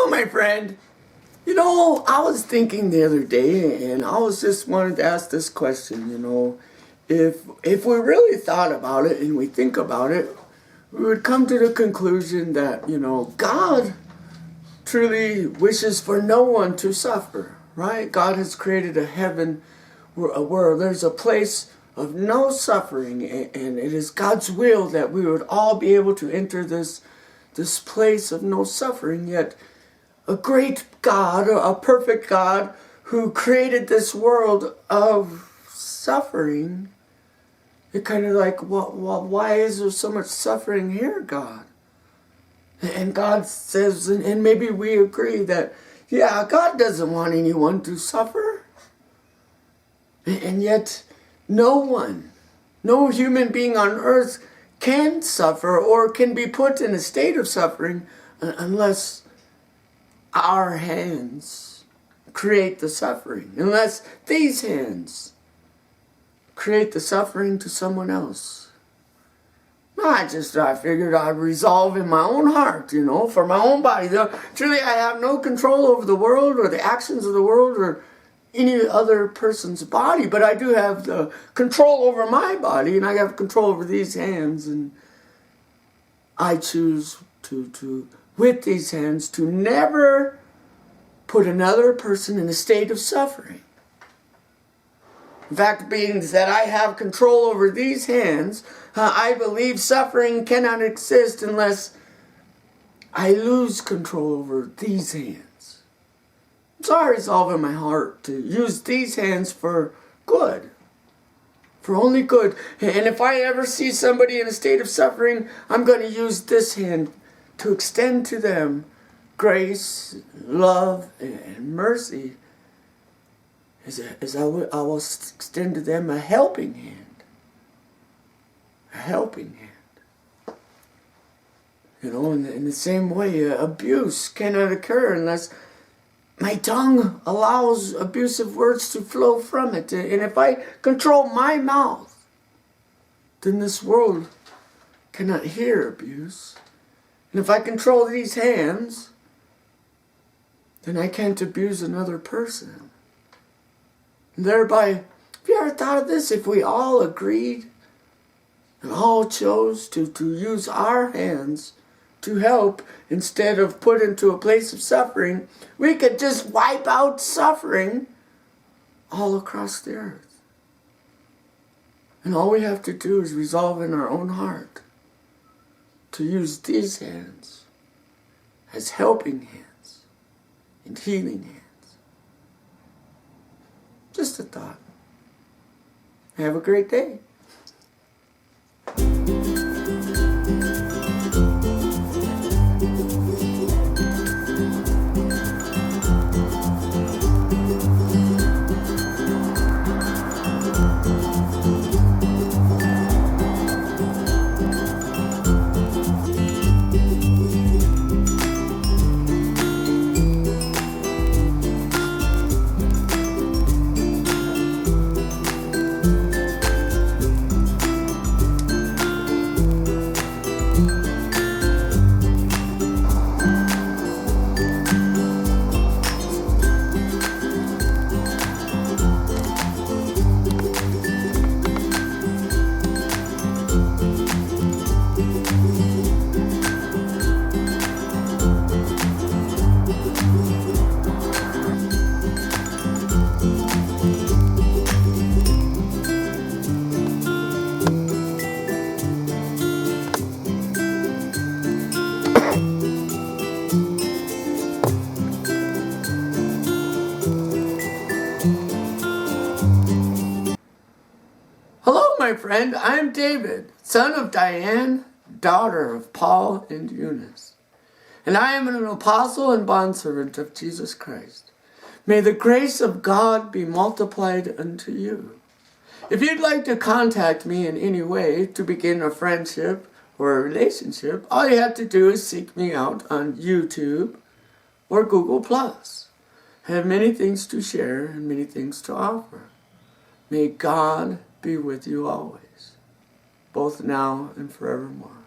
Hello, my friend. I was thinking the other day, and I was just wanted to ask this question. If we really thought about it and we think about it, we would come to the conclusion that God truly wishes for no one to suffer. Right? God has created a heaven where there's a place of no suffering, and it is God's will that we would all be able to enter this place of no suffering. Yet a great God, a perfect God who created this world of suffering, it kind of like, well, why is there so much suffering here, God? And God says, and maybe we agree that, yeah, God doesn't want anyone to suffer. And yet, no human being on earth can suffer or can be put in a state of suffering unless our hands create the suffering, unless these hands create the suffering to someone else. I figured I'd resolve in my own heart, for my own body. Truly, I have no control over the world or the actions of the world or any other person's body, but I do have the control over my body, and I have control over these hands, and I choose to with these hands to never put another person in a state of suffering. In fact, being that I have control over these hands, I believe suffering cannot exist unless I lose control over these hands. So I resolve in my heart to use these hands for good, for only good. And if I ever see somebody in a state of suffering, I'm going to use this hand to extend to them grace, love, and mercy, as I will extend to them a helping hand. A helping hand. In the same way, abuse cannot occur unless my tongue allows abusive words to flow from it. And if I control my mouth, then this world cannot hear abuse. And if I control these hands, then I can't abuse another person. And thereby, have you ever thought of this? If we all agreed and all chose to use our hands to help instead of put into a place of suffering, we could just wipe out suffering all across the earth. And all we have to do is resolve in our own heart to use these hands as helping hands and healing hands. Just a thought. Have a great day. Hello, my friend. I'm David, son of Diane, daughter of Paul and Eunice. And I am an apostle and bondservant of Jesus Christ. May the grace of God be multiplied unto you. If you'd like to contact me in any way to begin a friendship or a relationship, all you have to do is seek me out on YouTube or Google+. I have many things to share and many things to offer. May God be with you always, both now and forevermore.